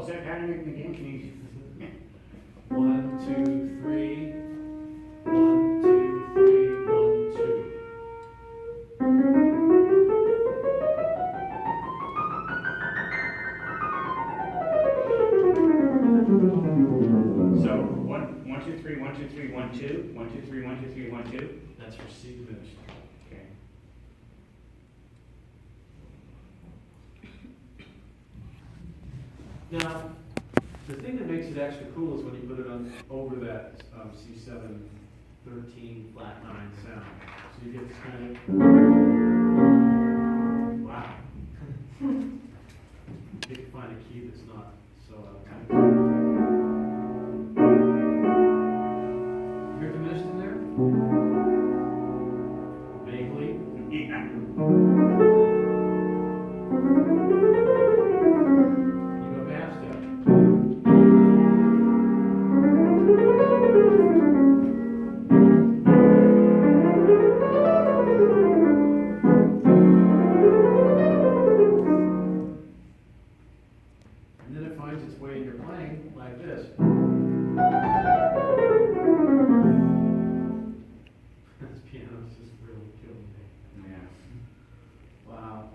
What's that pattern again? Can you? 1, 2, 3. 1, 2, 3, 1, 2. So, 1, 2, 3, 1, 2, 3, 1, 2. 1, 2, 3, 1, 2, 3, 1, 2. That's for C diminished. Okay. Now, the thing that makes it extra cool is when you put it on over that C7 13 flat 9 sound. So you get this kind of wow. You can find a key that's not so out of tune. You hear diminished in there? Vaguely. Yeah. You go half step. And then it finds its way in your playing like this. This piano's just really killing me. Yeah. Wow.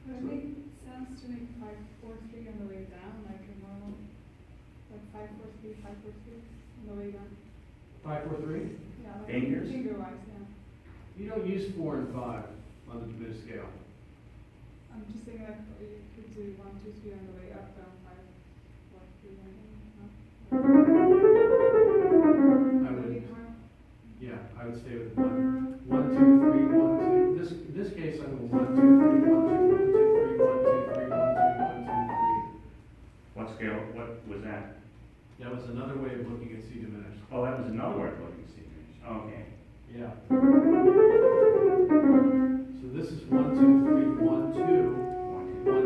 It makes sense to make 5, 4, 3 on the way down, like a normal, like 5, 4, 3, 5, 4, 3 on the way down. 5, 4, 3? Yeah, like Fingers? finger wise, yeah. You don't use 4 and 5 on the diminished scale. I'm just saying like you could do 1, 2, 3 on the way up, down 5, 4, 3, I would, Maybe hard. yeah, I would stay with 1, 1, 2, 3, 1, 2. In this case, I'm going 1, 2, 3, 1, 2, 1, 2, 3, 1, 2, 3, 1, 2, 1, 2, 3. What scale? What was that? That was another way of looking at C diminished. Oh, that was another word looking to see. Okay. Yeah. So this is 1, 2, 3, 1, 2, 1, 2,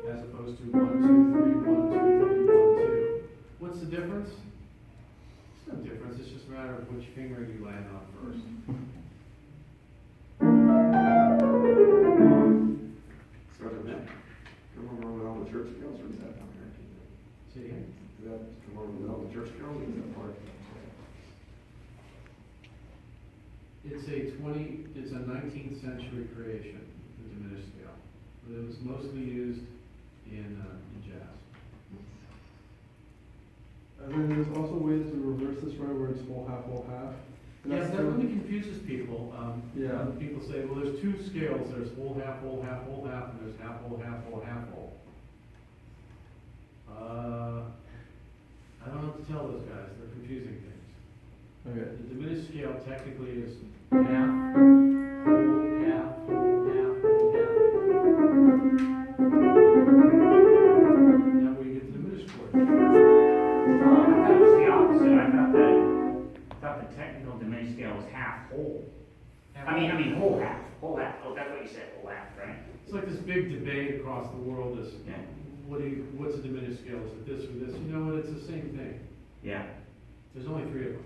3, as opposed to 1, 2, 3, 1, 2, 3, 1, 2. What's the difference? There's no difference. It's just a matter of which finger you land on first. So to that, come over with all the church scales, or is that down here? See again? Is that come over with all the church scales, or is that part? It's a 19th century creation, the diminished scale. But it was mostly used in jazz. And then there's also ways to reverse this, right, where it's whole half, whole half. And Yeah, that's that still- really confuses people. Yeah. People say, well, there's two scales. There's whole half, whole half, whole half, and there's half, whole half, whole half, whole. I don't know what to tell those guys. They're confusing things. Okay. The diminished scale technically is half, whole, half, whole, half, whole, half. Now we get the diminished chord. I thought it was the opposite. I thought the technical diminished scale was half whole. I mean whole half. Whole half. Oh, that's what you said. Whole half, right? It's like this big debate across the world is, Yeah. what's a diminished scale? Is it this or this? You know what? It's the same thing. Yeah. There's only 3 of them.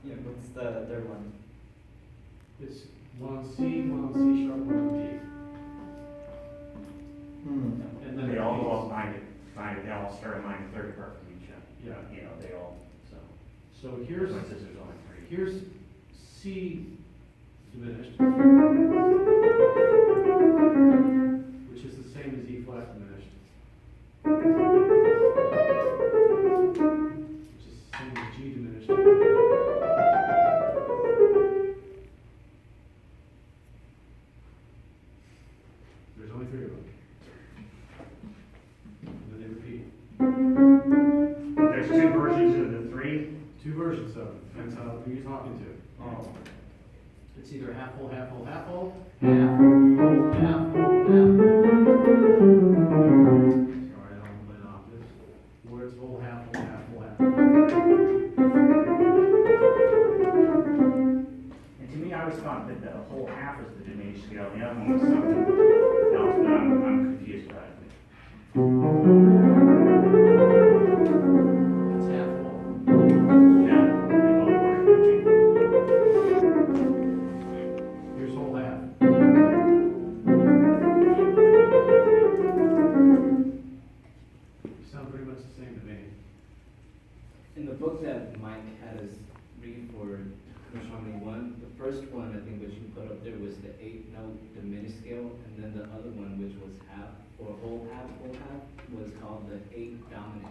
Yeah, what's the third one? It's one on C, one on C sharp, one on D. And then They all it go repeats. up they all start a minor third apart from each other. Yeah. You know, they all, so. So here's Difference is there's only 3. Here's C diminished, which is the same as E flat diminished, which is the same as G diminished. There's only 3 of them. And then they repeat. There's 2 versions of the 3. 2 versions of them, depends how, who you're talking to. Oh. It's either half whole, half whole, half whole, half whole, half whole, half. Sorry, I don't play octaves. Or it's whole, half whole, half whole, half. And to me, I always thought that the whole half was the diminished scale, the other one was something else, but I'm confused about it. It's half whole. Yeah, they both work. Here's whole half. first one, I think, which you put up there was the 8-note diminished scale, and then the other one, which was half, or whole half, was called the 8-note.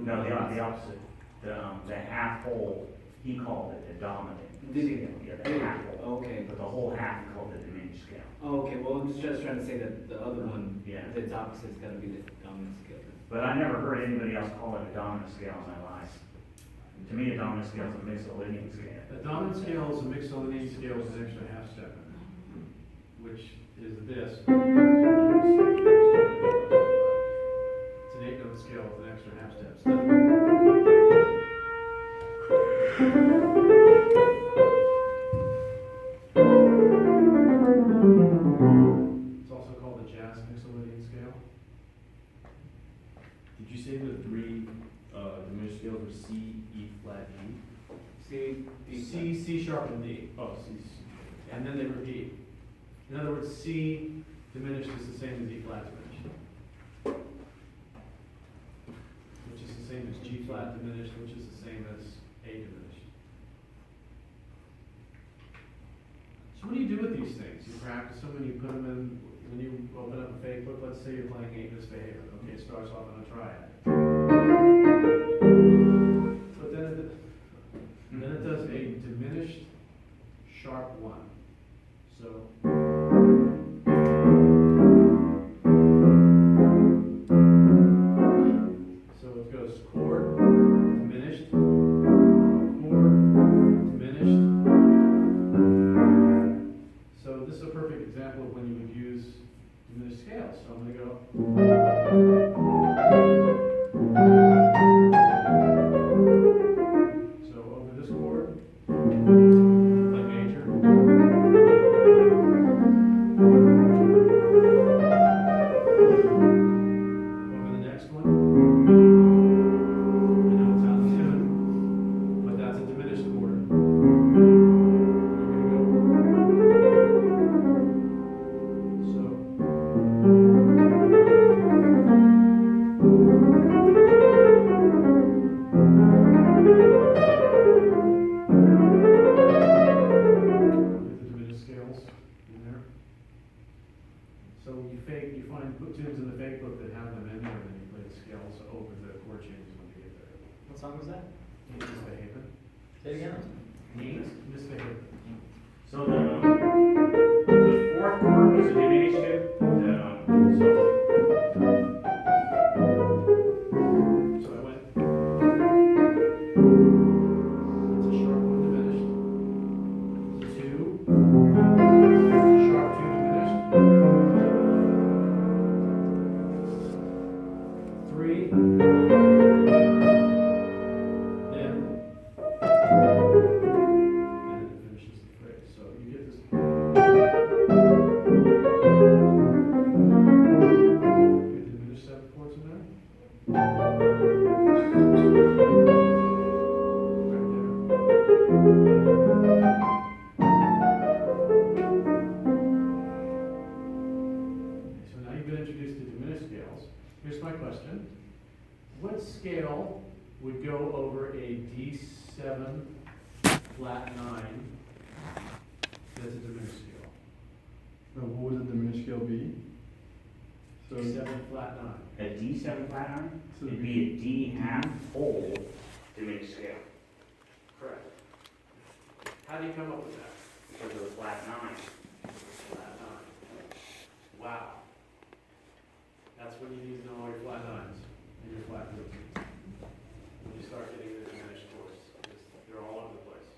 No, the opposite. The half whole, he called it the dominant. Did he? scale. Yeah, the half whole. Okay. But the whole half, he called it the diminished scale. Okay, well, I'm just trying to say that the other one, Yeah. its opposite's gotta be the dominant scale. But I never heard anybody else call it a dominant scale in my life. To me, a dominant scale is a Mixolydian scale. A dominant scale is a Mixolydian scale with an extra half step in it, which is this. It's an 8-note scale with an extra half step. It's also called the jazz Mixolydian scale. Did you say the three diminished scales were C, E flat, D? C, D. C sharp, and D. Oh, C. And then they repeat. In other words, C diminished is the same as E flat diminished. Which is the same as G flat diminished, which is the same as A diminished. So what do you do with these things? You practice them and you put them in, when you open up a fake book, let's say you're playing 8 misbehavior. Okay, it starts off on a triad. But then it does a diminished sharp 1. So it goes chord, diminished, chord, diminished. So this is a perfect example of when you would use diminished scales. So I'm going to go. So over this chord, play major. Over the next one. I know it's out of tune, but that's a diminished chord. We're gonna go. So. Get the diminished scales in there. So you find tunes in the fake book that have them in there, and then you play the scales over the chord changes when you get there. What song was that? Misbehaving. Say it again. Misbehaving. So the fourth chord was a diminished, So I went. It's a sharp 1 diminished. 2. Sharp 2 diminished. 3. Then. And it finishes the phrase. So you get this. You get the diminished 7th chords in there. Right there. So now you've been introduced to diminished scales. Here's my question. What scale would go over a D7 flat 9 that's a diminished scale? Now, what would the diminished scale be? So, D7 flat 9. a D7 flat iron, So it'd be a D half whole diminished scale. Correct. How do you come up with that? Because of the flat 9. Flat 9. Wow. That's when you need to know all your flat 9s and your flat 13s. When you start getting the diminished chords, they're all over the place.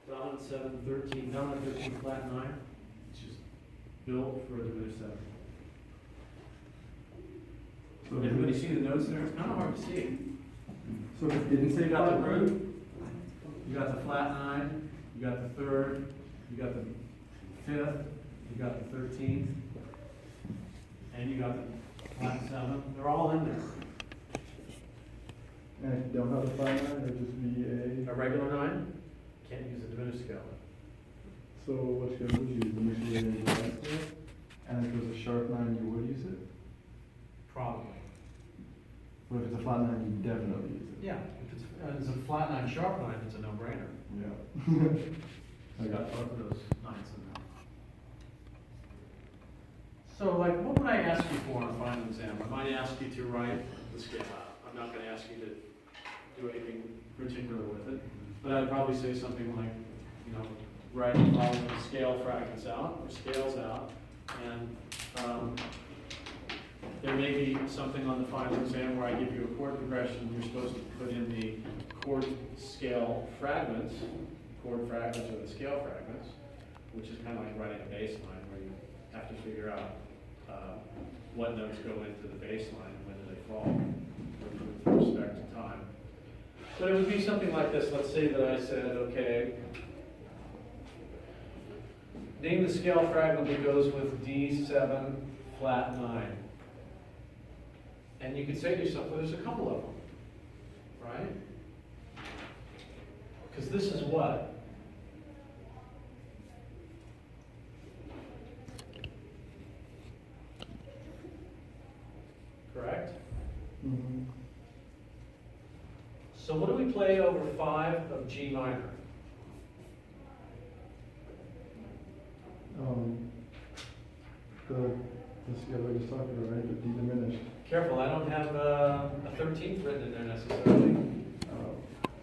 Dominant 7, 13, dominant 13, flat 9. It's just built for a diminished 7. so Everybody see the notes there? It's kind of hard to see. So if it didn't You say got the flat root, you got the flat 9, you got the 3rd, you got the 5th, you got the 13th, and you got the flat 7. They're all in there. and if you don't have the flat 9, it would just be A regular 9, can't use a diminished scale. so what scale would you use? The Mixolydian jazz scale? And if it was a sharp 9, you would use it? Probably. But if it's a flat 9, you definitely use it. Yeah, if it's a flat 9, sharp 9, it's a no-brainer. Yeah. It's got both of those ninths in there. So like, what would I ask you for on a final exam? I might ask you to write the scale out. I'm not gonna ask you to do anything particular with it, but I'd probably say something like, you know, write the following scale fragments out, or scales out, and, there may be something on the final exam where I give you a chord progression, you're supposed to put in the chord scale fragments, chord fragments or the scale fragments, which is kind of like writing a bass line where you have to figure out what notes go into the bass line and when do they fall with respect to time. But it would be something like this. Let's say that I said, okay, name the scale fragment that goes with D7 flat 9. And you could say to yourself, well, there's a couple of them, right? Because this is what? Correct? Mm-hmm. So what do we play over 5 of G minor? The scale we just talked about, right, the D diminished. Careful, I don't have a 13th written in there necessarily.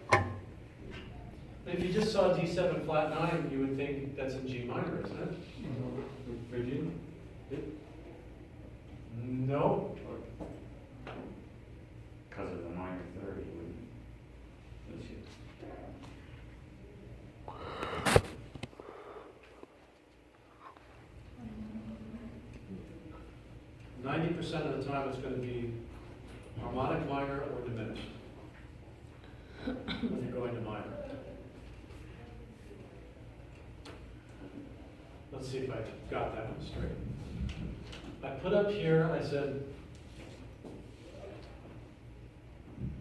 But if you just saw D7 flat 9, you would think that's in G minor, isn't it? Would you? No. Because of the minor 30, wouldn't it? 90% of the time it's going to be harmonic minor or diminished when you're going to minor. Let's see if I got that one straight. I put up here, I said,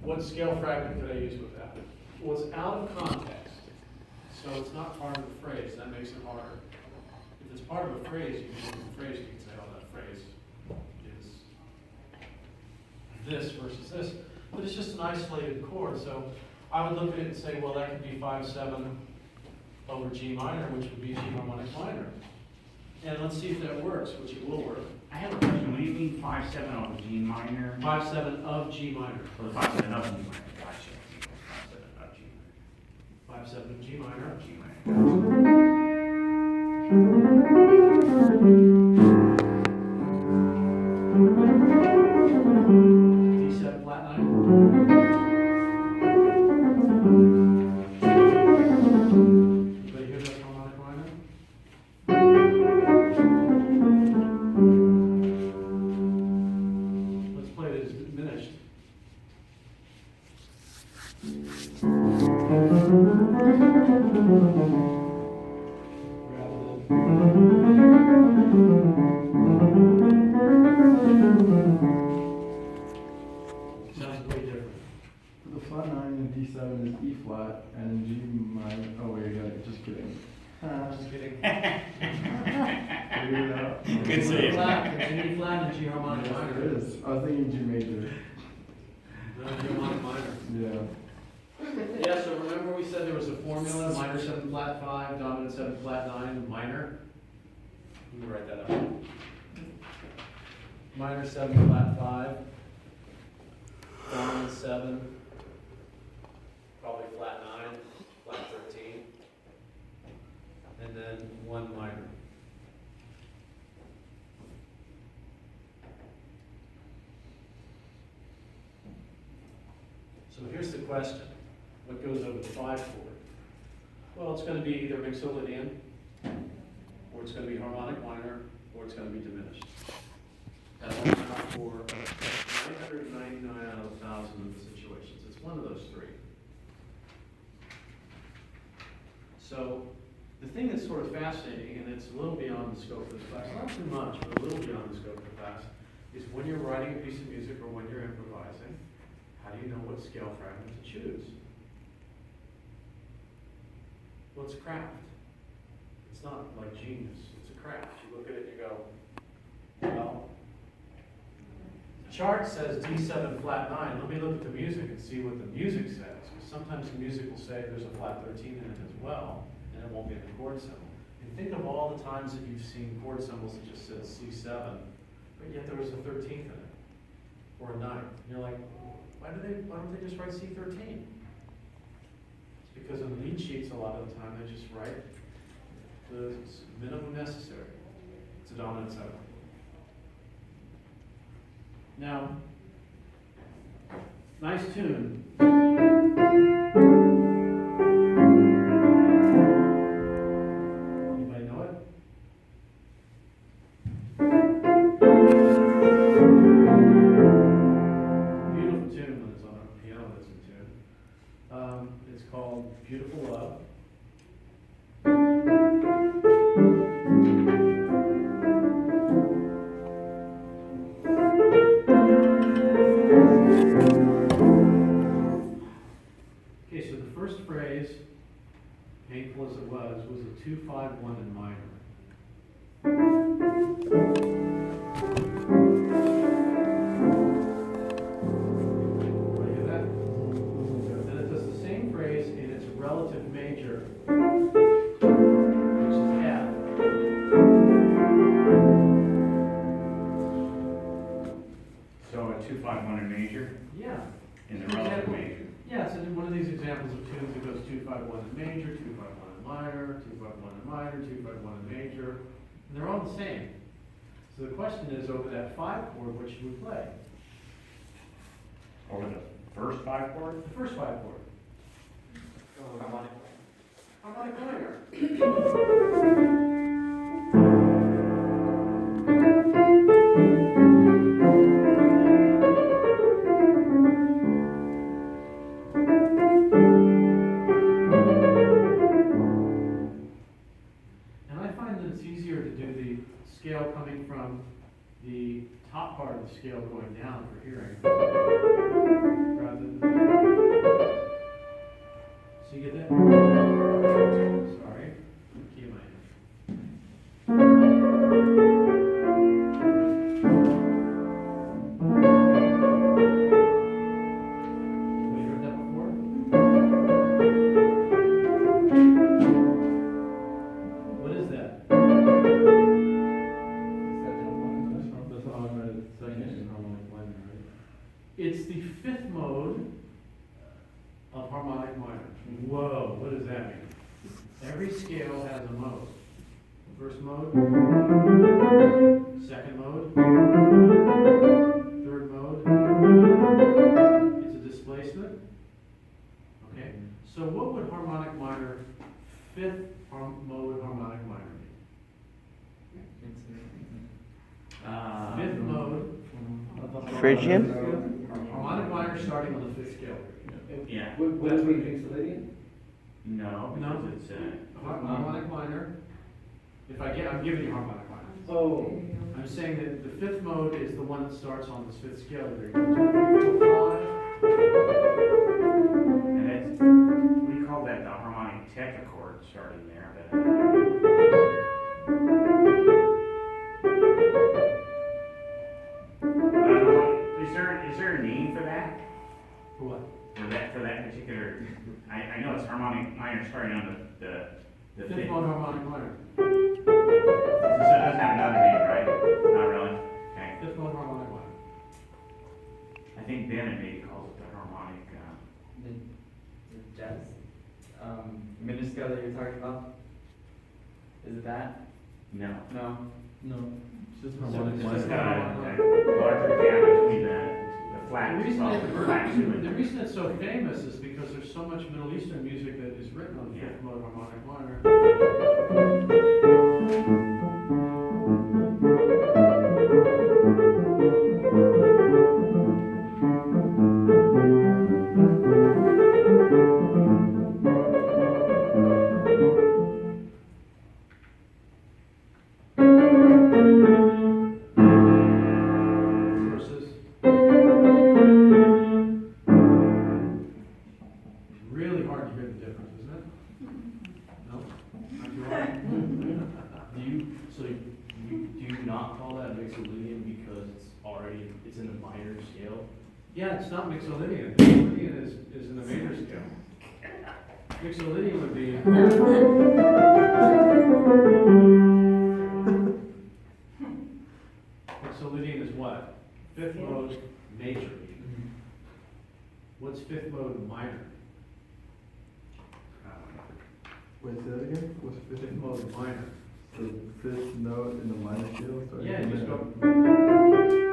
what scale fragment could I use with that? Well, it's out of context, so it's not part of the phrase. That makes it harder. If it's part of a phrase, you can look at the phrase, you can say, oh, that phrase is this versus this. But it's just an isolated chord, so I would look at it and say, well, that could be 5/7 over G minor, which would be G harmonic minor. And let's see if that works, which it will work. I have a question, what do you mean 5/7 over G minor? 5/7 of G minor. Or 5/7 of G minor, gotcha. 5/7 of G 5/7 of G minor. minor. Of G minor. D7 flat 9. Anybody hear that harmonic minor? Let's play it as diminished. Sounds way different. The flat 9 in D7 is E flat, and in G minor, oh wait, I got it, just kidding. Just kidding. Figured it out. Good save. Flat, it's an E flat and G harmonic Yes, minor. it is. I was thinking G major. No, G harmonic minor. Yeah. Yeah, so remember we said there was a formula, minor 7 flat 5, dominant 7 flat 9, minor? You can write that up. Minor 7 flat 5, dominant 7, probably flat 9, flat 13, and then 1 minor. So here's the question. What goes over the 5 chord? Well, it's going to be either mixolydian, or it's going to be harmonic minor, or it's going to be diminished. That'll account for 999 out of 1,000 of the situations. It's one of those three. So the thing that's sort of fascinating, and it's a little beyond the scope of this class, not too much, but a little beyond the scope of the class, is when you're writing a piece of music or when you're improvising, how do you know what scale fragment to choose? Well, it's a craft. It's not like genius, it's a craft. You look at it and you go, well, the chart says D7 flat 9. Let me look at the music and see what the music says. Because sometimes the music will say there's a flat 13 in it as well, and it won't be the chord symbol. And think of all the times that you've seen chord symbols that just said C7, but yet there was a 13th in it, or a 9th. And you're like, why don't they just write C13? It's because in lead sheets, a lot of the time, they just write the minimum necessary. It's a dominant 7. Now, nice tune. Anybody know it? Beautiful tune when it's on a piano that's in tune. It's called Beautiful Love. Okay, so the first phrase, painful as it was a 2-5-1 in minor. Want to hear that? Then it does the same phrase in its relative major, which is F. So a 2-5-1 in major, Yeah. in the relative major. Yeah, so one of these examples of tunes that goes 2-5-1 in major, 2-5-1 in minor, 2-5-1 in minor, 2-5-1 in major, and they're all the same. So the question is, over that 5 chord, what should we play? Over the first 5 chords? The first 5 chord. Harmonic. Harmonic minor. And I find that it's easier to do the scale coming from the top part of the scale going down for hearing, rather than. So you get that? Sorry, key am I in? Have you heard that before? What is that? That's how I read it second in harmonic minor, right? It's the 5th mode of harmonic minor. Whoa, what does that mean? Every scale has a mode. First mode, second mode, third mode. It's a displacement. Okay, so what would harmonic minor, 5th mode harmonic minor be? 5th mode, Phrygian? harmonic minor starting on the 5th scale. Yeah. Would that be Pixeladian? No, No. because it's, Harmonic minor. I'm giving you harmonic minor. Oh. I'm saying that the 5th mode is the one that starts on this 5th scale. There you go. 2, 3, 4, 5. and it's, we call that the harmonic tetrachord starting there, but. Is there a name for that? For what? For that particular, I know it's harmonic minor starting on the 5th mode harmonic minor. So it doesn't have another name, right? Not really? Okay. 5th mode harmonic minor. I think Bennett maybe calls it the harmonic, The jazz, minuscale that you're talking about? Is it that? no. No. No, it's just So harmonic it's just minor. got a larger gap between the flat, The flat two the and. reason it's so famous is because there's so much Middle Eastern music that is written on the 5th Yeah. mode harmonic minor. Versus really hard to hear the difference, isn't it? No? Not too hard? Do you not call that Mixolydian because it's in a minor scale? Yeah, it's not Mixolydian. Mixolydian is in the major scale. Mixolydian would be. fifth mode minor. The fifth note in the minor scale, starting Yeah, from you just there. go.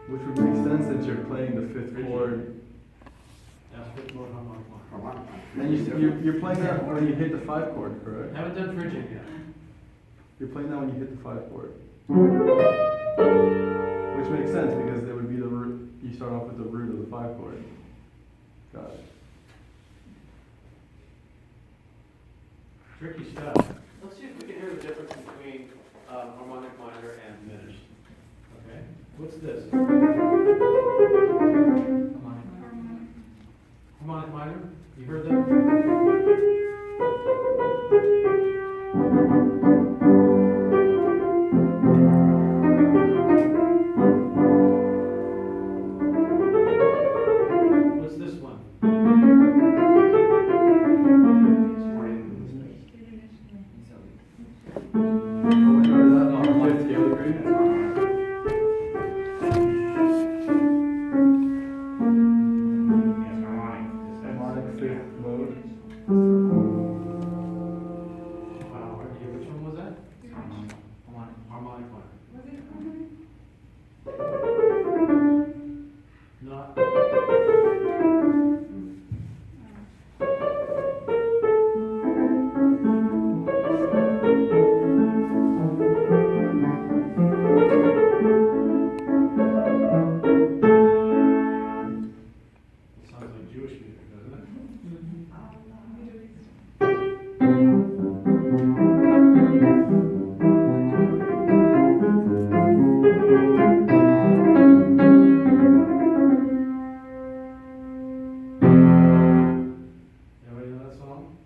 Which would make sense since you're playing the fifth chord. That's fifth mode harmonic minor. Harmonic. And you're playing that when you hit the five chord, correct? Haven't done Phrygian yet. You're playing that when you hit the five chord. Which makes sense because it would be the root, you start off with the root of the five chord. Got it. Tricky stuff. Let's see if we can hear the difference between harmonic minor and diminished. Okay, what's this? Harmonic minor? You heard that? What's this one? Fifth scale degree? Yes, Harmonic fifth mode. Wow, which one was that? Harmonic. Harmonic minor. Was it harmonic? Not. Sounds like Jewish music, doesn't it? Middle East. Everybody know that song?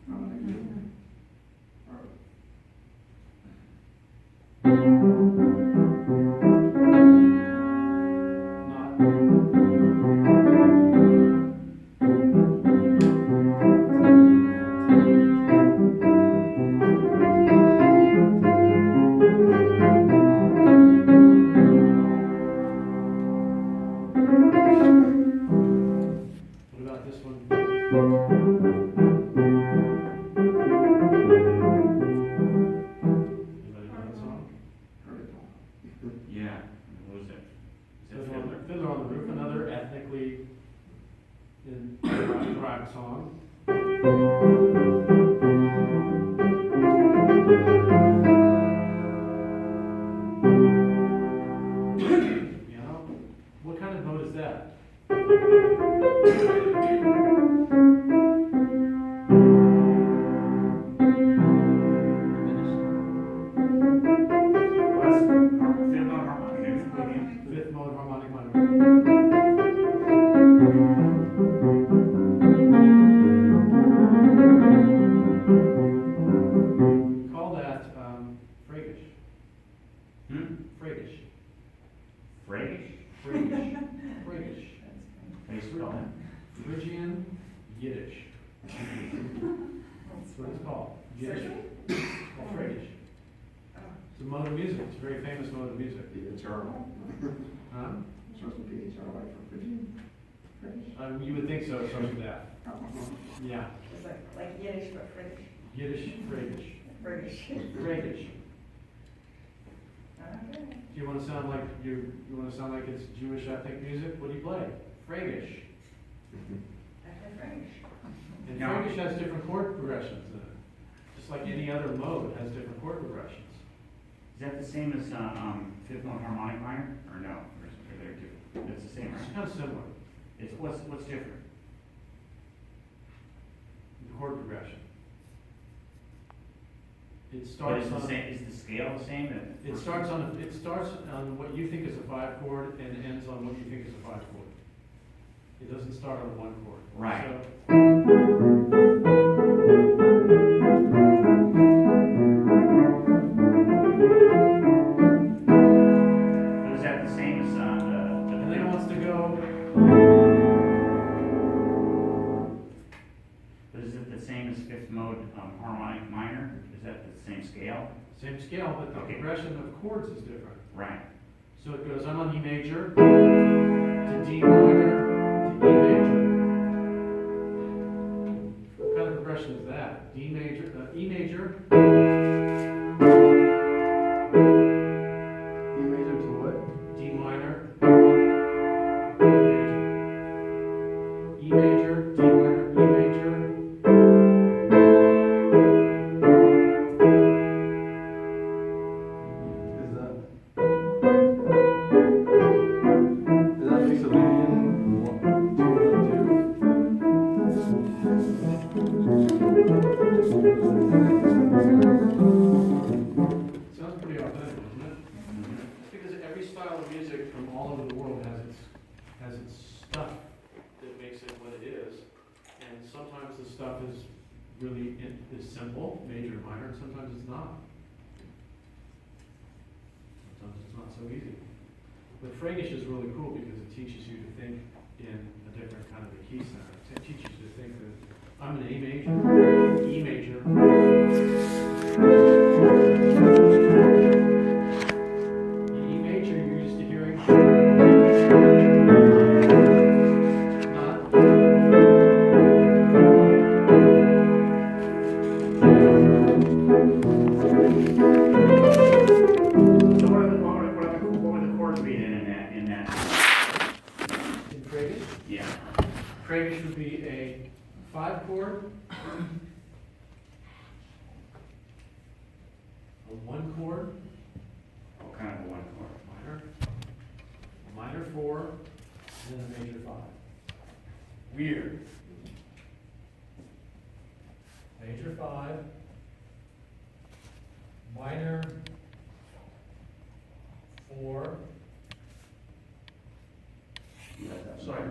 Not. What about this one? Anybody know that song? Yeah, what was it? Is it Fiddler? Fiddler on the Roof, another ethnically derived song. You know, what kind of note is that? What's Fiddler on Harmonic? Harmonic. Fifth mode harmonic minor. Call that Frege. Hmm? Frege. Frege? Frege. Frege. How do you spell that? Phrygian Yiddish. That's what it's called. Yiddish. Called Frege. It's a mode of music. It's a very famous mode of music. PHR. Huh? Starts with PHR, like for Phrygian. You would think so, it starts with that. Yeah. It's like Yiddish, but British. Yiddish, Frege. British. Frege. Okay. Do you want to sound like you want to sound like it's Jewish ethnic music? What do you play? Fregish. That's British. And No. Fregish has different chord progressions in it. Just like any other mode has different chord progressions. Is that the same as, fifth mode harmonic minor, or no? Or is it there too? It's the same, It's right? kind of similar, It's, what's different? the chord progression. It But starts is the on, same, is the scale the same? it starts on what you think is a 5 chord and ends on what you think is a 5 chord. It doesn't start on 1 chord. Right. So, But is that the same as, and then it wants to go, but is it the same as fifth mode, harmonic minor? Is that the same scale? same scale, but the Okay. progression of chords is different. Right. So it goes, I'm on E major, to D minor, to E major. major, E major to what? D minor, E major, D minor, E major. Is that mixolydian 1, 2, 1, 2? Sounds pretty authentic, doesn't it? Because every style of music from all over the world has its stuff that makes it what it is. And sometimes the stuff is is simple, major and minor, and sometimes it's not. Sometimes it's not so easy. But Fränkisch is really cool because it teaches you to think in a different kind of a key center. It teaches you to think that I'm an A major, E major. The E major you're used to hearing. Not. So what would the chords be then in that? In Fränkisch, Yeah. Fränkisch would be a 5 chord, a 1 chord, What kind of a one chord? minor, a minor 4, and then a major 5. Weird. Major 5, minor 4, You got that? sorry,